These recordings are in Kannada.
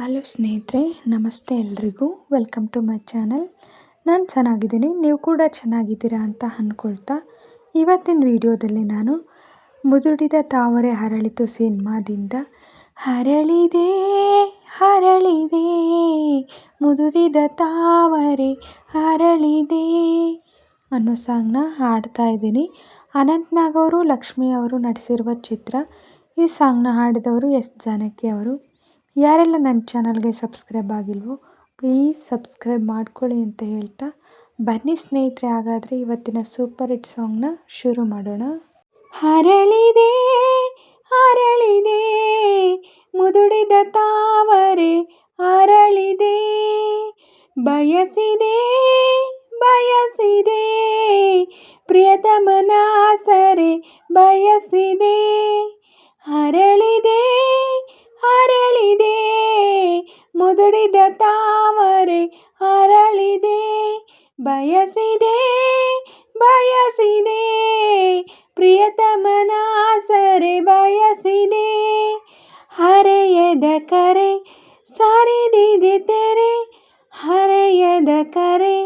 ಹಲೋ ಸ್ನೇಹಿತರೆ, ನಮಸ್ತೆ ಎಲ್ರಿಗೂ. Welcome to my channel. ನಾನು ಚೆನ್ನಾಗಿದ್ದೀನಿ, ನೀವು ಕೂಡ ಚೆನ್ನಾಗಿದ್ದೀರಾ ಅಂತ ಅಂದ್ಕೊಳ್ತಾ ಇವತ್ತಿನ ವಿಡಿಯೋದಲ್ಲಿ ನಾನು ಮುದುಡಿದ ತಾವರೆ ಅರಳಿತು ಸಿನಿಮಾದಿಂದ ಅರಳಿದೆ ಅರಳಿದೆ ಮುದುಡಿದ ತಾವರೆ ಅರಳಿದೆ ಅನ್ನೋ ಸಾಂಗ್ನ ಹಾಡ್ತಾ ಇದ್ದೀನಿ. ಅನಂತ್ ನಾಗ್ ಅವರು, ಲಕ್ಷ್ಮಿ ಅವರು ನಟಿಸಿರುವ ಚಿತ್ರ. ಈ ಸಾಂಗ್ನ ಹಾಡಿದವರು ಎಸ್ ಜಾನಕಿ ಅವರು. ಯಾರೆಲ್ಲ ನನ್ನ ಚಾನಲ್ಗೆ ಸಬ್ಸ್ಕ್ರೈಬ್ ಆಗಿಲ್ವೋ ಪ್ಲೀಸ್ ಸಬ್ಸ್ಕ್ರೈಬ್ ಮಾಡ್ಕೊಳ್ಳಿ ಅಂತ ಹೇಳ್ತಾ ಬನ್ನಿ ಸ್ನೇಹಿತರೆ, ಹಾಗಾದರೆ ಇವತ್ತಿನ ಸೂಪರ್ ಹಿಟ್ ಸಾಂಗ್ನ ಶುರು ಮಾಡೋಣ. ಅರಳಿದೆ ಅರಳಿದೆ ಮುದುಡಿದ ತಾವರೆ ಅರಳಿದೆ, ಬಯಸಿದೆ ಬಯಸಿದೆ ಪ್ರಿಯತಮನ ಸರೆ ಬಯಸಿದೆ. ಅರಳಿದೆ ಅರಳಿದೆ ಮುದುಡಿದ ತಾವರೆ ಅರಳಿದೆ, ಬಯಸಿದೆ ಬಯಸಿದೆ ಪ್ರಿಯತಮನ ಸರೆ ಬಯಸಿದೆ. ಹರೆಯದ ಕರೆ ಸರಿದಿದೆ ತೆರೆ, ಹರೆಯದ ಕರೆ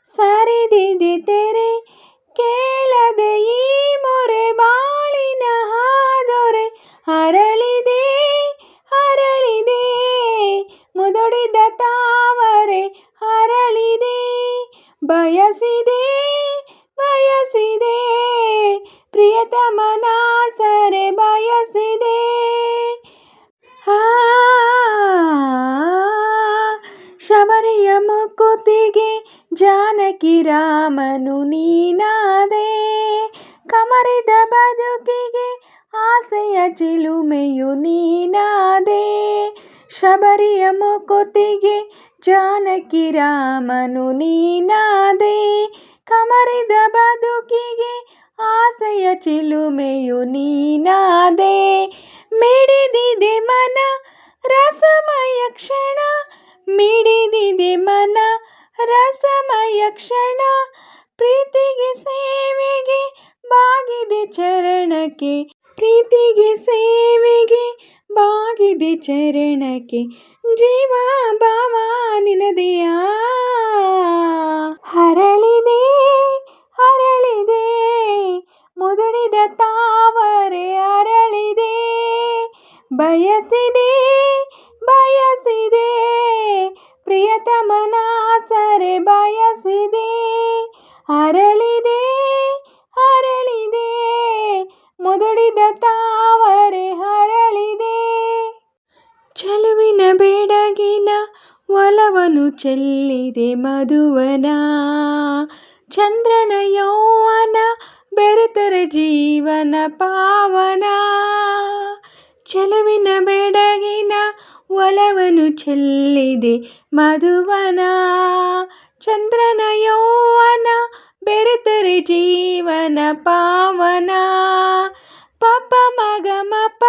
ಸರಿದಿದೆ ತೆರೆ, ಕೇಳದೆ ಈ ಮೊರೆ ಬಾಳಿನ ಹಾದೊರೆ. ಅರಳಿದೆ ಅರಳಿದೆ ಮುದುಡಿದ ತಾವರೆ ಅರಳಿದೆ, ಬಯಸಿದೆ ಬಯಸಿದೆ ಪ್ರಿಯತಮನ ಸರೆ ಬಯಸಿದೆ. ಶಬರಿಯ ಮುಕುತಿಗೆ ಜಾನಕಿ ರಾಮನು ನೀನಾದೆ, ಕಮರಿದ ಬದುಕಿಗೆ ಆಸೆಯ ಚಿಲುಮೆಯು ನೀನಾದೆ. ಶಬರಿಯ ಮುಕುತಿಗೆ ಜಾನಕಿ ರಾಮನು ನೀನಾದೆ, ಕಮರಿದ ಬದುಕಿಗೆ ಆಸೆಯ ಚಿಲುಮೆಯು ನೀನಾದೆ. ಮಿಡಿದಿದೆ ಮನ ರಸಮಯ ಕ್ಷಣ, ಮಿಡಿದಿದೆ ಮನ ರಸಮಯ ಕ್ಷಣ, ಪ್ರೀತಿಗೆ ಸೇವೆಗೆ ಬಾಗಿದೆ ಚರಣಕ್ಕೆ, ಪ್ರೀತಿಗೆ ಸೇವೆಗೆ ಬಾಗಿದೆ ಚರಣಕ್ಕೆ, ಜೀವ ಭಾವ ನಿನದೆಯ. ಅರಳಿದೆ ಅರಳಿದೆ ಮುದುಡಿದ ತಾವರೆ ಅರಳಿದೆ, ಬಯಸಿದೆ ಬಯಸಿದೆ ಪ್ರಿಯತಮನ ಸರೆ ಬಯಸಿದೆ. ಅರಳಿದೆ ಅರಳಿದೆ ಮುದುಡಿದ ತಾವರೆ ಅರಳಿದೆ. ಚೆಲುವಿನ ಬೆಡಗಿನ ಒಲವನು ಚೆಲ್ಲಿದೆ ಮಧುವನ, ಚಂದ್ರನ ಯೌವನ ಬೆರೆತರೆ ಜೀವನ ಪಾವನ. ಚೆಲುವಿನ ಬೆಡಗಿನ ಒಲವನು ಚೆಲ್ಲಿದೆ ಮಧುವನ, ಚಂದ್ರನ ಯೌವನ ಬೆರೆತರೆ ಜೀವನ ಪಾವನ. ಪಪ ಮಗ ಮಪ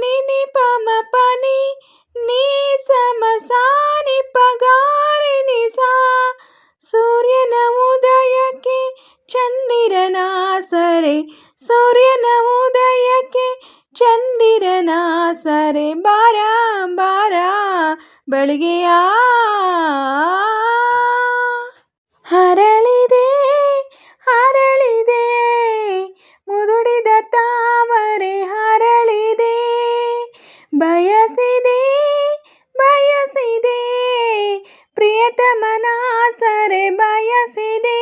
ನಿನಿ ಪಮ ಪನಿ ನೀ ಸಮ ಸಾನಿ ಪಗಾರಿ ನಿಸಾ, ಸೂರ್ಯನ ಉದಯಕ್ಕೆ ಚಂದಿರನ ಸರೆ, ಸೂರ್ಯನ ಉದಯಕ್ಕೆ ಚಂದಿರನ ಸರೆ, ಬಾರ ಬಾರ ಬಳಿಗೆಯ. ಅರಳಿದೆ ಅರಳಿದೆ ಮುದುಡಿದ ತಾವರೆ ಅರಳಿದೆ, ಬಯಸಿದೆ ಬಯಸಿದೆ ಪ್ರಿಯತಮನ ಸರೆ ಬಯಸಿದೆ.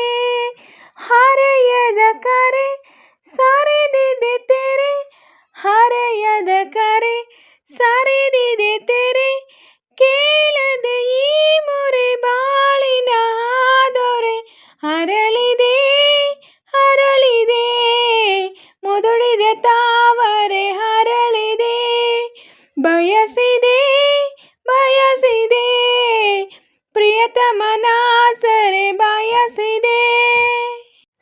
ಹರೆಯದ ಕರೆ ಸರಿದಿದೆ ತೆರೆ, ಹರೆಯದ ಕರೆ ಸರಿದಿದೆ ತೆರೆ, ಕೇಳದೆ ಈ ಮೊರೆ ಬಾಳಿನ ಹಾದೊರೆ. ಅರಳಿದೆ ಅರಳಿದೆ ಮುದುಡಿದ ತಾವರೆ ಅರಳಿದೆ, ಬಯಸಿದೆ ಬಯಸಿದೆ ಪ್ರಿಯತಮನ ಸರೆ ಬಯಸಿದೆ.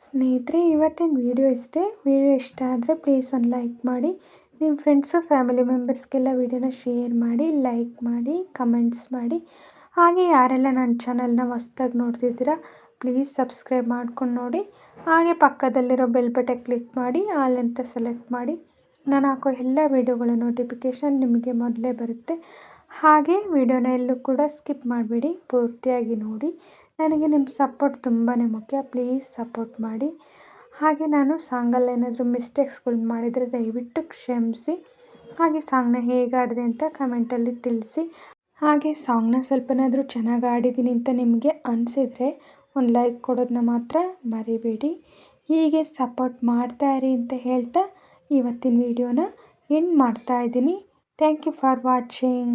ಸ್ನೇಹಿತರೆ, ಇವತ್ತಿನ ವಿಡಿಯೋ ಇಷ್ಟೇ. ವಿಡಿಯೋ ಇಷ್ಟ ಆದರೆ ಪ್ಲೀಸ್ ಒಂದು ಲೈಕ್ ಮಾಡಿ, ನಿಮ್ಮ ಫ್ರೆಂಡ್ಸು ಫ್ಯಾಮಿಲಿ ಮೆಂಬರ್ಸ್ಗೆಲ್ಲ ವಿಡಿಯೋನ ಶೇರ್ ಮಾಡಿ, ಲೈಕ್ ಮಾಡಿ, ಕಮೆಂಟ್ಸ್ ಮಾಡಿ. ಹಾಗೆ ಯಾರೆಲ್ಲ ನನ್ನ ಚಾನಲ್ನ ಹೊಸ್ದಾಗಿ ನೋಡ್ತಿದ್ದೀರಾ ಪ್ಲೀಸ್ ಸಬ್ಸ್ಕ್ರೈಬ್ ಮಾಡ್ಕೊಂಡು ನೋಡಿ. ಹಾಗೆ ಪಕ್ಕದಲ್ಲಿರೋ ಬೆಲ್ ಬಟನ್ ಕ್ಲಿಕ್ ಮಾಡಿ ಆಲ್ ಅಂತ ಸೆಲೆಕ್ಟ್ ಮಾಡಿ. ನಾನು ಹಾಕೋ ಎಲ್ಲ ವೀಡಿಯೋಗಳ ನೋಟಿಫಿಕೇಷನ್ ನಿಮಗೆ ಮೊದಲೇ ಬರುತ್ತೆ. ಹಾಗೆ ವಿಡಿಯೋನ ಎಲ್ಲೂ ಕೂಡ ಸ್ಕಿಪ್ ಮಾಡಬೇಡಿ, ಪೂರ್ತಿಯಾಗಿ ನೋಡಿ. ನನಗೆ ನಿಮ್ಮ ಸಪೋರ್ಟ್ ತುಂಬಾ ಮುಖ್ಯ. ಪ್ಲೀಸ್ ಸಪೋರ್ಟ್ ಮಾಡಿ. ಹಾಗೆ ನಾನು ಸಾಂಗಲ್ಲಿ ಏನಾದರೂ ಮಿಸ್ಟೇಕ್ಸ್ಗಳು ಮಾಡಿದರೆ ದಯವಿಟ್ಟು ಕ್ಷಮಿಸಿ. ಹಾಗೆ ಸಾಂಗ್ನ ಹೇಗೆ ಆಡಿದೆ ಅಂತ ಕಮೆಂಟಲ್ಲಿ ತಿಳಿಸಿ. ಹಾಗೆ ಸಾಂಗ್ನ ಸ್ವಲ್ಪನಾದರೂ ಚೆನ್ನಾಗಿ ಆಡಿದ್ದೀನಿ ಅಂತ ನಿಮಗೆ ಅನಿಸಿದರೆ ಒಂದು ಲೈಕ್ ಕೊಡೋದನ್ನ ಮಾತ್ರ ಮರಿಬೇಡಿ. ಹೀಗೆ ಸಪೋರ್ಟ್ ಮಾಡ್ತಾಯಿರಿ ಅಂತ ಹೇಳ್ತಾ ಇವತ್ತಿನ ವಿಡಿಯೋನ ಎಂಡ್ ಮಾಡ್ತಾಯಿದ್ದೀನಿ. Thank you for watching.